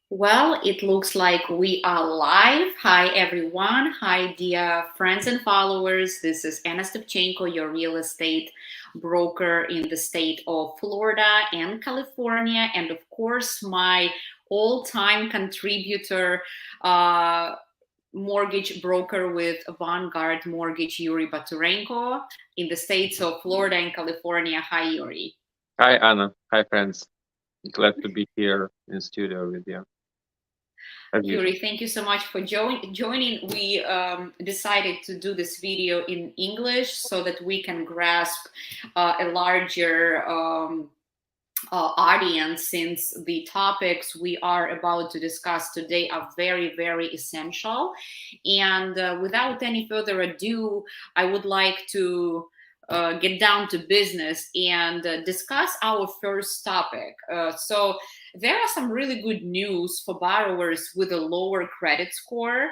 Well, it looks like we are live. Hi, everyone. Hi, dear friends and followers. This is Anna Stepchenko, your real estate broker in the state of Florida and California. And of course, my all time contributor, uh, mortgage broker with Vanguard Mortgage, Yuri Baturenko, in the states of Florida and California. Hi, Yuri. Hi, Anna. Hi, friends. Glad to be here in studio with you, as Yuri, usual. thank you so much for joining. We decided to do this video in English so that we can grasp a larger audience, since the topics we are about to discuss today are very, very essential. And without any further ado, I would like to get down to business and discuss our first topic. So, there are some really good news for borrowers with a lower credit score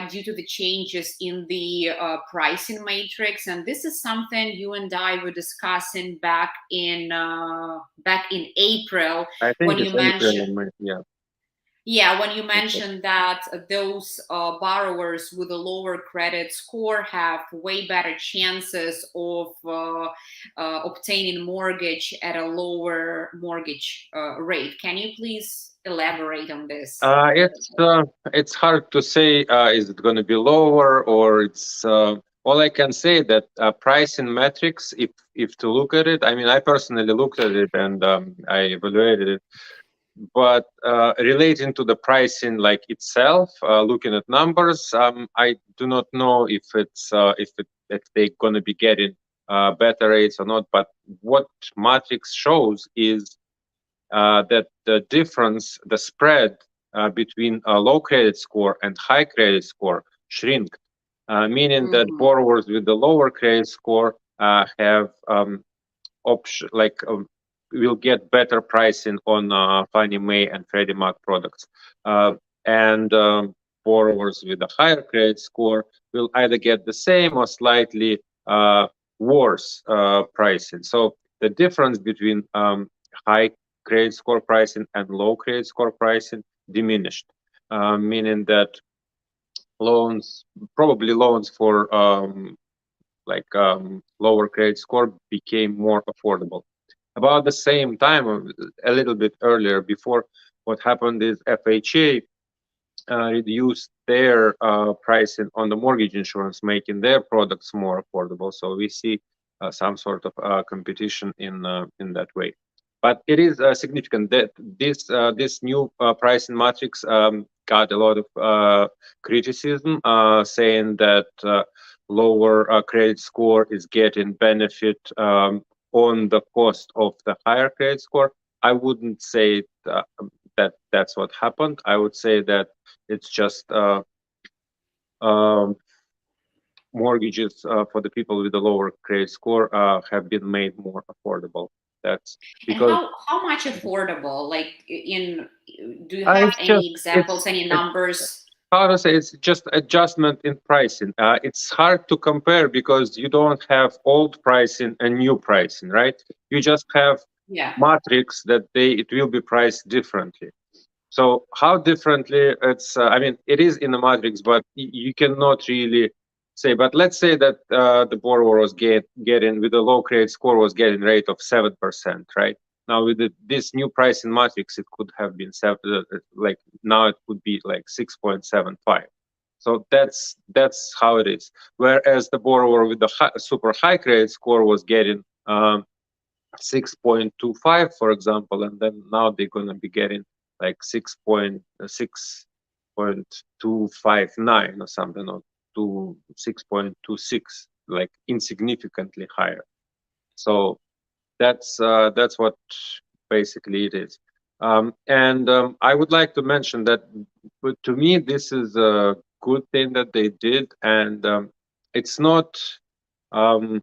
due to the changes in the pricing matrix, and this is something you and I were discussing back in April I when think you it's April mentioned. and May. Yeah. Yeah, when you Okay. mentioned that those borrowers with a lower credit score have way better chances of obtaining mortgage at a lower mortgage rate. Can you please elaborate on this? It's hard to say. Is it going to be lower or it's? All I can say that pricing metrics. If to look at it, I mean, I personally looked at it and I evaluated it. But relating to the pricing like itself, looking at numbers, I do not know if they're going to be getting better rates or not. But what matrix shows is that the difference, the spread between a low credit score and high credit score shrink, meaning that Mhm. borrowers with the lower credit score have option like will get better pricing on Fannie Mae and Freddie Mac products, and borrowers with a higher credit score will either get the same or slightly worse pricing. So the difference between high credit score pricing and low credit score pricing diminished, meaning that loans, probably loans for lower credit score became more affordable. About the same time, a little bit earlier, before, what happened is FHA reduced their pricing on the mortgage insurance, making their products more affordable. So we see some sort of competition in that way. But it is significant that this new pricing matrix got a lot of criticism, saying that lower credit score is getting benefit on the cost of the higher credit score. I wouldn't say that that's what happened. I would say that it's just um, mortgages for the people with a lower credit score have been made more affordable. That's And because how much affordable? Like in, do you have it's just any examples, any it's numbers? how to say, it's just adjustment in pricing. It's hard to compare because you don't have old pricing and new pricing, right? You just have Yeah. matrix that it will be priced differently. So how differently it's, I mean, it is in the matrix, but you cannot really say. But let's say that the borrower was getting with a low credit score was getting rate of 7%, right? Now with this new pricing matrix, it could have been like now it would be like 6.75. So that's how it is. Whereas the borrower with the super high credit score was getting 6.25, for example, and then now they're going to be getting like 6.259 or something, or to 6.26, like insignificantly higher. So that's what basically it is. And I would like to mention that, but to me, this is a good thing that they did, and it's not. Um,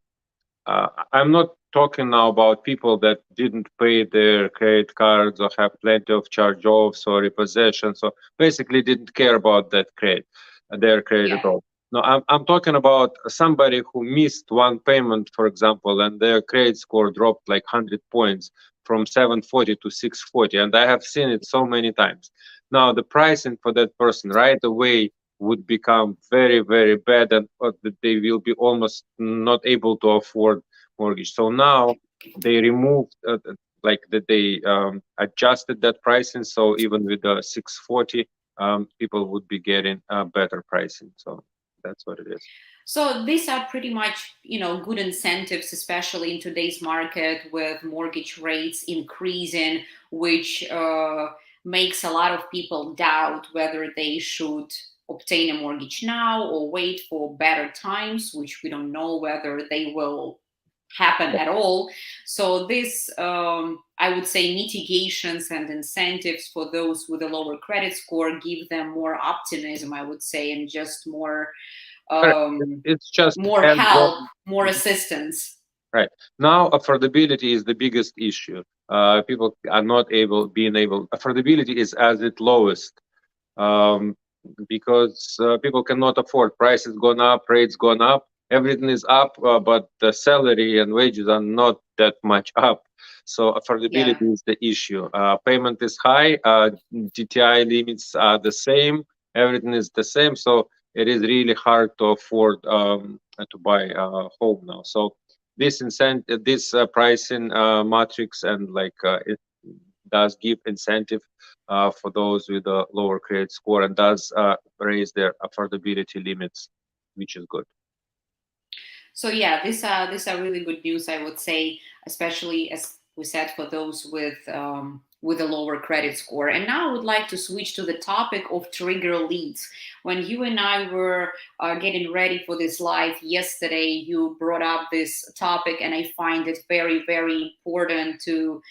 I'm not talking now about people that didn't pay their credit cards or have plenty of charge-offs or repossessions, or basically didn't care about their credit at Yeah. all. No, I'm talking about somebody who missed one payment, for example, and their credit score dropped like 100 points from 740 to 640, and I have seen it so many times. Now the pricing for that person right away would become very, very bad, and that they will be almost not able to afford mortgage. So now they removed, like that they adjusted that pricing. So even with the 640, people would be getting better pricing. So that's what it is. So these are pretty much, good incentives, especially in today's market with mortgage rates increasing, which makes a lot of people doubt whether they should obtain a mortgage now or wait for better times, which we don't know whether they will happen at all. So this, I would say, mitigations and incentives for those with a lower credit score give them more optimism, I would say, and just more Correct. um, It's just more help, hands-on. more assistance. Right. Now, affordability is the biggest issue. People are not being able, affordability is at its lowest, um, because people cannot afford. Prices gone up, rates gone up, everything is up, but the salary and wages are not that much up. So Yeah. affordability is the issue. Payment is high, DTI limits are the same, everything is the same. So it is really hard to afford to buy a home now. So this incentive, this pricing matrix, and like it does give incentive for those with a lower credit score, and does raise their affordability limits, which is good. So yeah, these are really good news, I would say, especially as we said for those with a lower credit score. And now I would like to switch to the topic of trigger leads. When you and I were getting ready for this live yesterday, you brought up this topic, and I find it very, very important to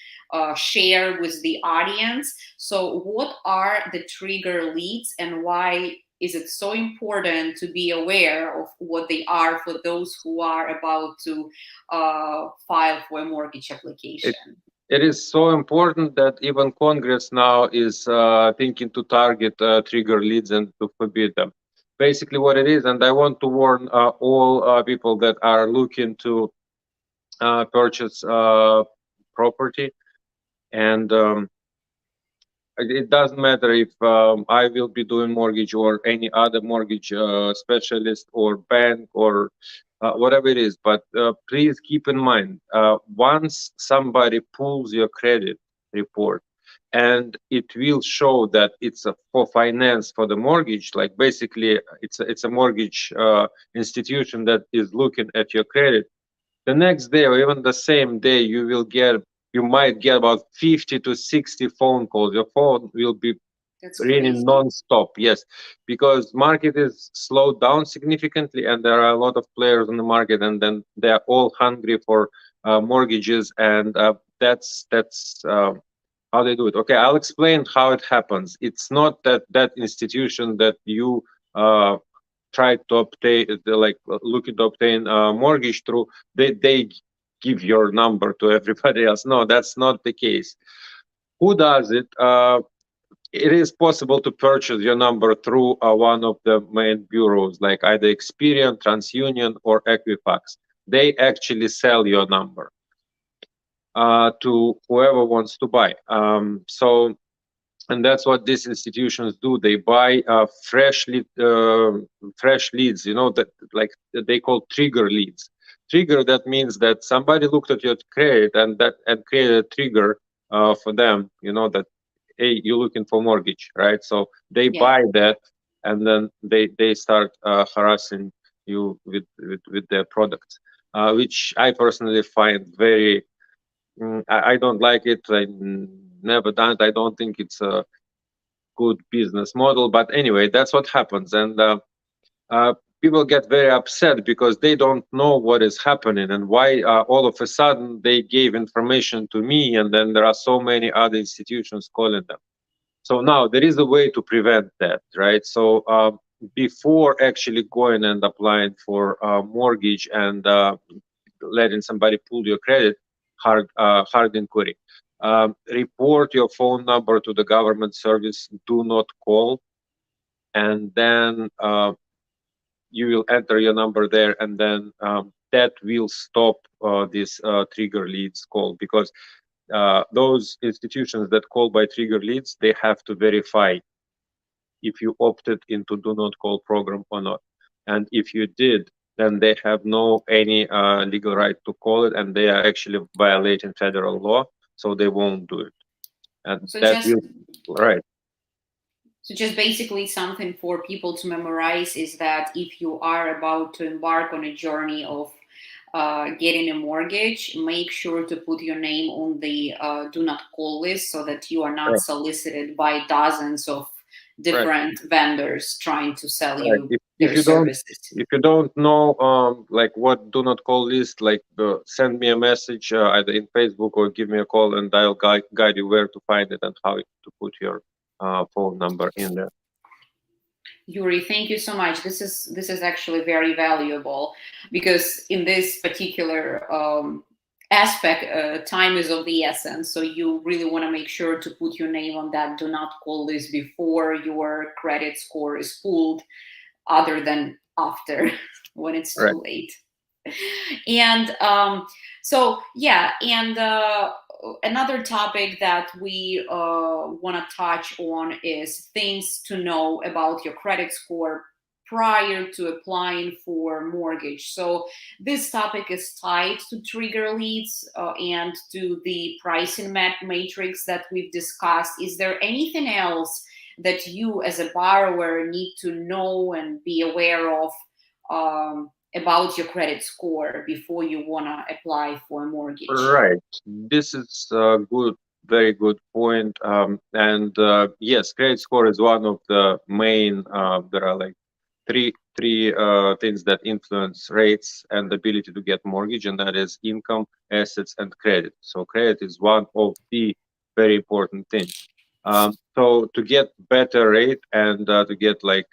share with the audience. So, what are the trigger leads, and why is it so important to be aware of what they are for those who are about to file for a mortgage It, application? it is so important that even Congress now is thinking to target trigger leads and to forbid them. Basically, what it is, and I want to warn all people that are looking to purchase property, and it doesn't matter if I will be doing mortgage or any other mortgage specialist or bank or whatever it is. But please keep in mind, once somebody pulls your credit report, and it will show that it's for finance for the mortgage, like basically it's a mortgage institution that is looking at your credit. The next day or even the same day, you might get about 50 to 60 phone calls. Your phone will be That's ringing crazy. non-stop. Yes, because market is slowed down significantly, and there are a lot of players on the market, and then they're all hungry for mortgages, and that's how they do it. Okay, I'll explain how it happens. It's not that institution that you uh, try to obtain, like looking to obtain a mortgage through, they give your number to everybody else. No, that's not the case. Who does it? It is possible to purchase your number through one of the main bureaus, like either Experian, TransUnion, or Equifax. They actually sell your number to whoever wants to buy. And that's what these institutions do. They buy fresh leads. You know, that like they call trigger leads. Trigger, that means that somebody looked at your credit and created a trigger for them. You know that, hey, you're looking for mortgage, right? So they Yeah. buy that, and then they start harassing you with their products, which I personally find very. I don't like it. I never done it. I don't think it's a good business model. But anyway, that's what happens, and uh, people get very upset because they don't know what is happening and why all of a sudden they gave information to me, and then there are so many other institutions calling them. So now there is a way to prevent that, right? So before actually going and applying for a mortgage and letting somebody pull your credit, hard inquiry. Report your phone number to the government service. Do not call, and then you will enter your number there, and then that will stop this trigger leads call, because those institutions that call by trigger leads, they have to verify if you opted into do not call program or not. And if you did, then they have no any legal right to call it, and they are actually violating federal law, so they won't do it. And So that just will right. so just basically something for people to memorize is that if you are about to embark on a journey of getting a mortgage, make sure to put your name on the do not call list so that you are not Right. solicited by dozens of Right. different vendors trying to sell Right. you If their you don't services. if you don't know like what do not call list, like send me a message either in Facebook or give me a call, and I'll guide you where to find it and how to put your phone number in there. Yuri, thank you so much. This is actually very valuable because in this particular aspect, time is of the essence. So you really want to make sure to put your name on that do not call list before your credit score is pulled, other than after when it's Right. too late. And so yeah, and another topic that we want to touch on is things to know about your credit score prior to applying for mortgage. So this topic is tied to trigger leads and to the pricing matrix that we've discussed. Is there anything else that you as a borrower need to know and be aware of about your credit score before you want to apply for a mortgage? Right. This is a good, very good point. And yes, credit score is one of the main. There are like three things that influence rates and ability to get mortgage, and that is income, assets, and credit. So credit is one of the very important things. So to get better rate and to get like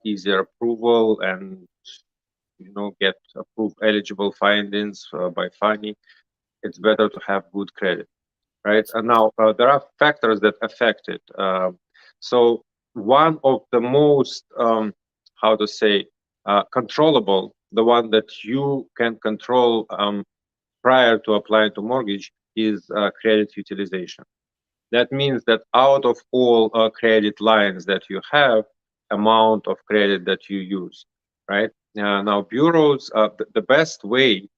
easier approval and get approved eligible findings by Fannie, it's better to have good credit, right? And now there are factors that affect it. So one of the most, how to say, controllable, the one that you can control prior to applying to mortgage is credit utilization. That means that out of all credit lines that you have, amount of credit that you use, right? Now, bureaus, the best way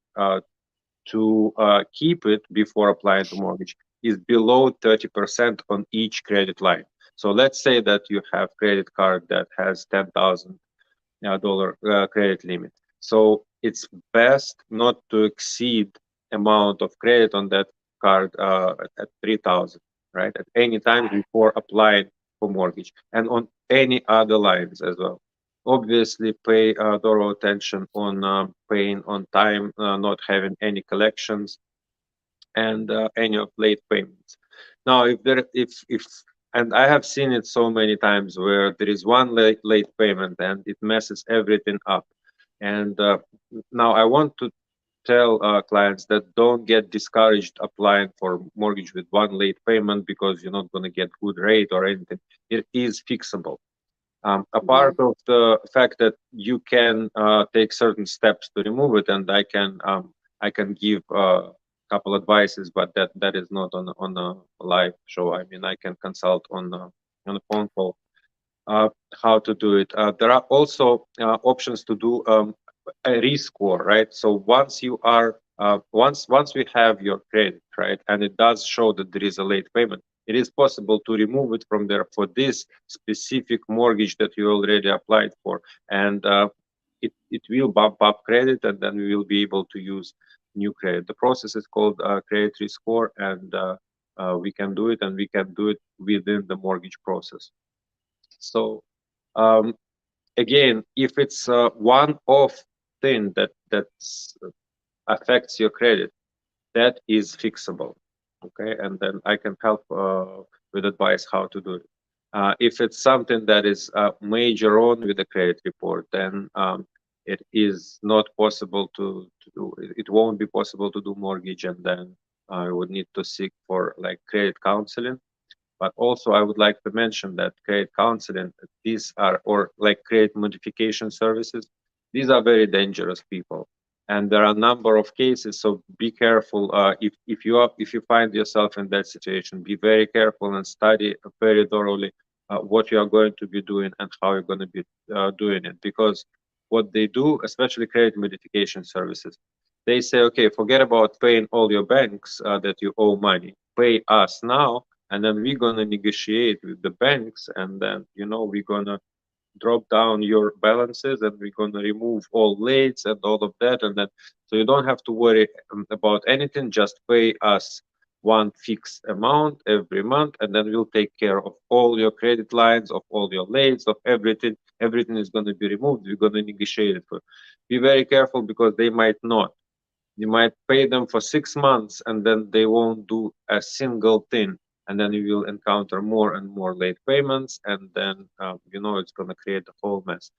to keep it before applying to mortgage is below 30% on each credit line. So let's say that you have credit card that has $10,000 credit limit. So it's best not to exceed amount of credit on that card at 3,000, right? At any time before applying for mortgage, and on any other lines as well. Obviously, pay thorough attention on paying on time, not having any collections, and any of late payments. Now, if and I have seen it so many times where there is one late payment and it messes everything up. And now I want to tell clients that don't get discouraged applying for mortgage with one late payment because you're not going to get good rate or anything. It is fixable. A part Mhm. of the fact that you can take certain steps to remove it, and I can give a couple advices, but that is not on a live show. I mean, I can consult on a phone call how to do it. There are also options to do a rescore, right? So once we have your credit, right, and it does show that there is a late payment, it is possible to remove it from there for this specific mortgage that you already applied for, and it will bump up credit, and then we will be able to use new credit. The process is called credit rescore, and we can do it, and we can do it within the mortgage process. So um, again, if it's one-off thing that affects your credit, that is fixable. Okay, and then I can help with advice how to do it. If it's something that is major on with the credit report, then it is not possible to do. It won't be possible to do mortgage, and then I would need to seek for like credit counseling. But also, I would like to mention that credit counseling, these are, or like credit modification services, these are very dangerous people. And there are a number of cases, so be careful. If you find yourself in that situation, be very careful and study very thoroughly what you are going to be doing and how you're going to be doing it. Because what they do, especially credit modification services, they say, okay, forget about paying all your banks that you owe money. Pay us now, and then we're going to negotiate with the banks, and then we're going to drop down your balances, and we're going to remove all lates and all of that, and then so you don't have to worry about anything. Just pay us one fixed amount every month, and then we'll take care of all your credit lines, of all your lates, of everything. Everything is going to be removed. We're going to negotiate it. Be very careful, because they might not. You might pay them for 6 months, and then they won't do a single thing, and then you will encounter more and more late payments, and then it's going to create a whole mess.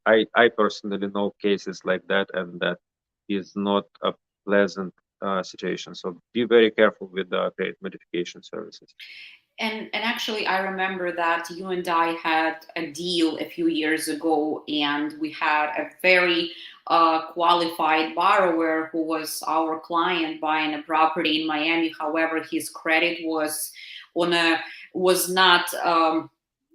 I personally know cases like that, and that is not a pleasant situation. So be very careful with the credit modification services. And actually, I remember that you and I had a deal a few years ago, and we had a very qualified borrower who was our client buying a property in Miami. However, his credit was not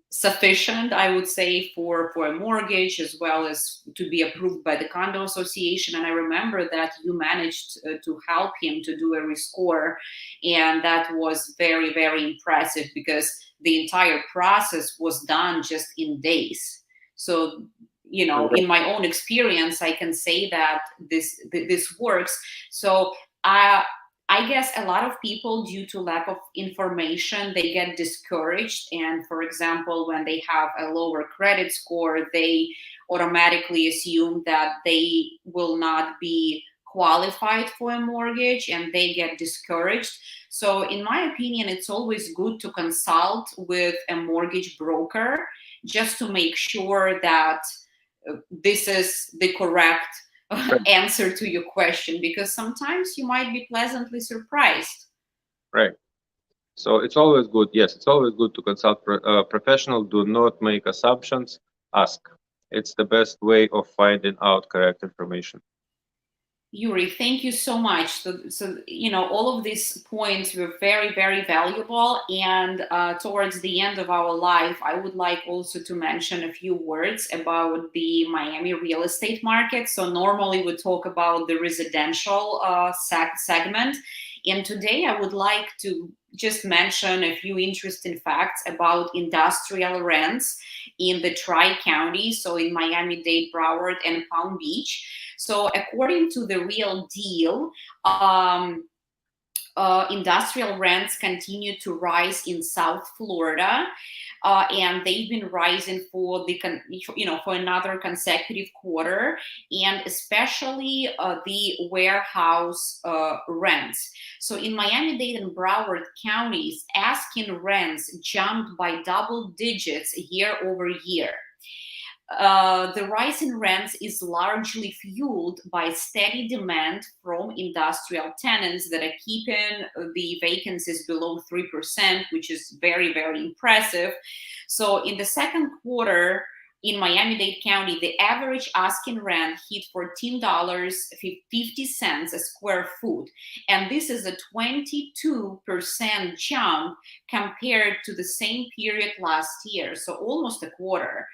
sufficient, I would say, for a mortgage, as well as to be approved by the condo association. And I remember that you managed to help him to do a rescore, and that was very, very impressive, because the entire process was done just in days. So in my own experience, I can say that this works. So I guess a lot of people, due to lack of information, they get discouraged. And for example, when they have a lower credit score, they automatically assume that they will not be qualified for a mortgage, and they get discouraged. So in my opinion, it's always good to consult with a mortgage broker, just to make sure that this is the correct answer to your question, because sometimes you might be pleasantly surprised. Right. So it's always good. Yes, it's always good to consult a professional. Do not make assumptions. Ask. It's the best way of finding out correct information. Yuri, thank you so much. So all of these points were very, very valuable. And towards the end of our life, I would like also to mention a few words about the Miami real estate market. So normally we talk about the residential segment. And today I would like to just mention a few interesting facts about industrial rents in the Tri-County, so in Miami-Dade, Broward, and Palm Beach. So according to the Real Deal, industrial rents continue to rise in South Florida, and they've been rising for for another consecutive quarter, and especially the warehouse rents. So in Miami-Dade and Broward counties, asking rents jumped by double digits year over year. The rise in rents is largely fueled by steady demand from industrial tenants that are keeping the vacancies below 3%, which is very, very impressive. So in the second quarter, in Miami-Dade County, the average asking rent hit $14.50 a square foot. And this is a 22% jump compared to the same period last year. So almost a quarter.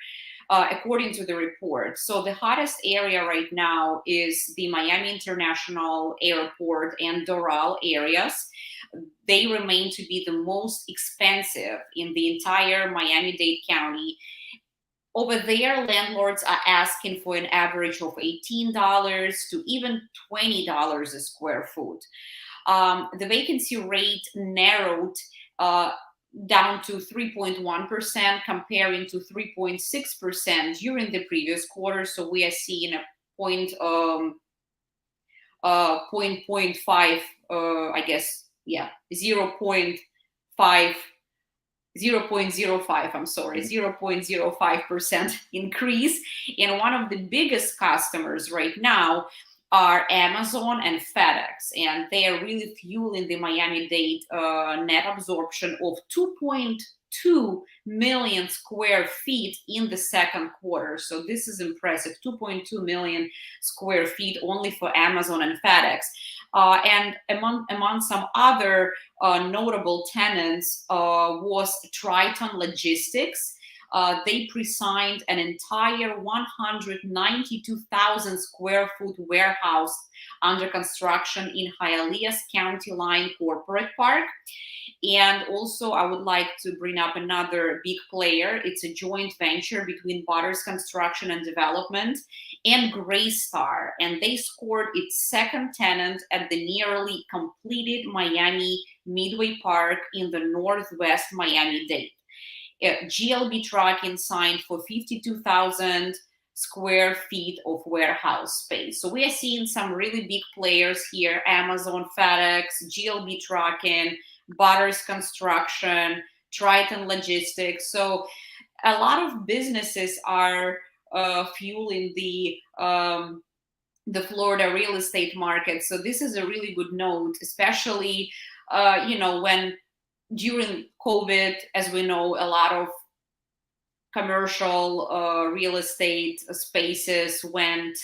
According to the report. So the hottest area right now is the Miami International Airport and Doral areas. They remain to be the most expensive in the entire Miami-Dade County. Over there, landlords are asking for an average of $18 to even $20 a square foot. The vacancy rate narrowed down to 3.1%, comparing to 3.6% during the previous quarter. So we are seeing a 0.5, I guess, 0.05, I'm sorry, 0.05% increase. And one of the biggest customers right now are Amazon and FedEx, and they are really fueling the Miami-Dade net absorption of million square feet in the second quarter. So this is impressive, 2.2 million square feet only for Amazon and FedEx. And among some other notable tenants was Triton Logistics. They pre-signed an entire 192,000 square foot warehouse under construction in Hialeah's County Line Corporate Park. And also, I would like to bring up another big player. It's a joint venture between Butters Construction and Development and Greystar. And they scored its second tenant at the nearly completed Miami Midway Park in the Northwest Miami-Dade. GLB Trucking signed for 52,000 square feet of warehouse space. So we are seeing some really big players here: Amazon, FedEx, GLB Trucking, Butters Construction, Triton Logistics. So a lot of businesses are fueling the Florida real estate market. So this is a really good note, especially when during COVID, as we know, a lot of commercial real estate spaces went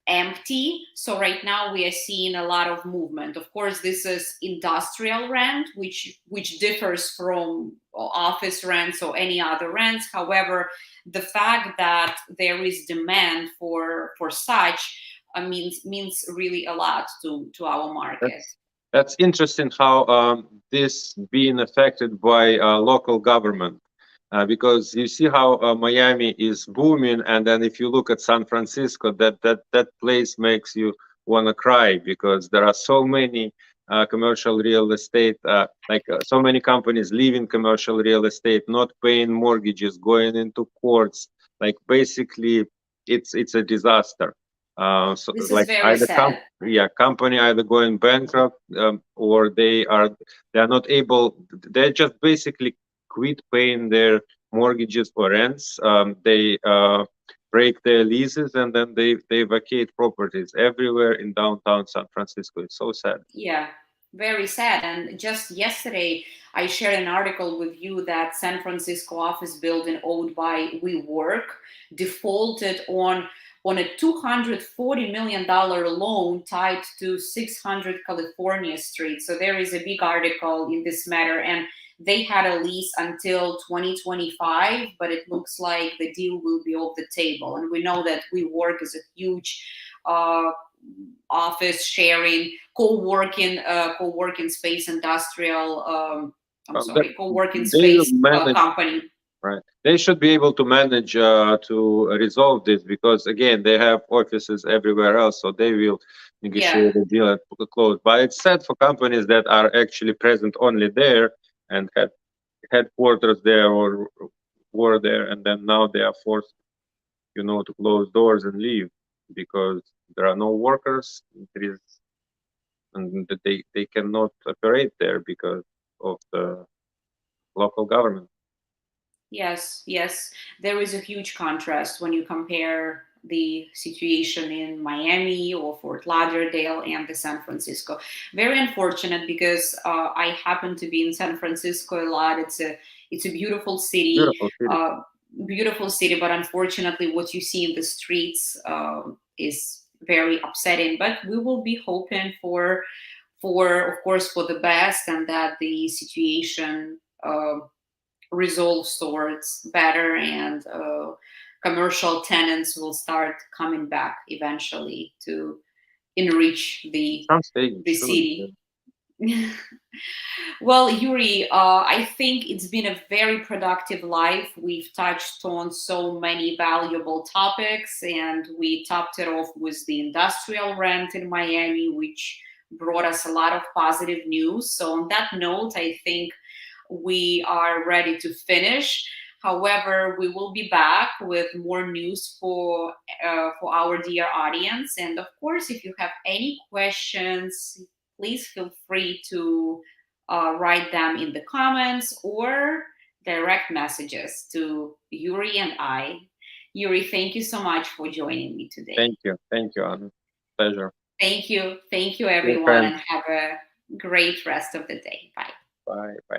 empty. So right now we are seeing a lot of movement. Of course, this is industrial rent, which differs from office rents or any other rents. However, the fact that there is demand for such means really a lot to our market. That's interesting how this being affected by local government. Because you see how Miami is booming, and then if you look at San Francisco, that place makes you want to cry, because there are so many commercial real estate, so many companies leaving commercial real estate, not paying mortgages, going into courts. Like basically, it's a disaster. So this like is very sad. Company either going bankrupt or they're not able. They're just basically quit paying their mortgages or rents. They break their leases, and then they vacate properties everywhere in downtown San Francisco. It's so sad. Yeah, very sad. And just yesterday, I shared an article with you that San Francisco office building owned by WeWork defaulted on a $240 million loan tied to 600 California Street. So there is a big article in this matter, and they had a lease until 2025, but it looks like the deal will be off the table. And we know that WeWork is a huge office sharing, co-working space industrial. Co-working space company. Right. They should be able to manage to resolve this, because again, they have offices everywhere else, so they will negotiate a deal at close. But it's sad for companies that are actually present only there and had headquarters there or were there, and then now they are forced, to close doors and leave because there are no workers. And they cannot operate there because of the local government. Yes, there is a huge contrast when you compare the situation in Miami or Fort Lauderdale and the San Francisco. Very unfortunate, because I happen to be in San Francisco a lot. It's a beautiful city. Beautiful city, but unfortunately what you see in the streets is very upsetting. But we will be hoping for of course for the best, and that the situation resolves towards better, and commercial tenants will start coming back eventually to enrich the city. Well, Yuri, I think it's been a very productive live. We've touched on so many valuable topics, and we topped it off with the industrial rent in Miami, which brought us a lot of positive news. So on that note, I think we are ready to finish. However, we will be back with more news for our dear audience. And of course, if you have any questions, please feel free to write them in the comments or direct messages to Yuri and I. Yuri, thank you so much for joining me today. Thank you, Anna. Pleasure. Thank you, everyone, and have a great rest of the day. Bye. Bye.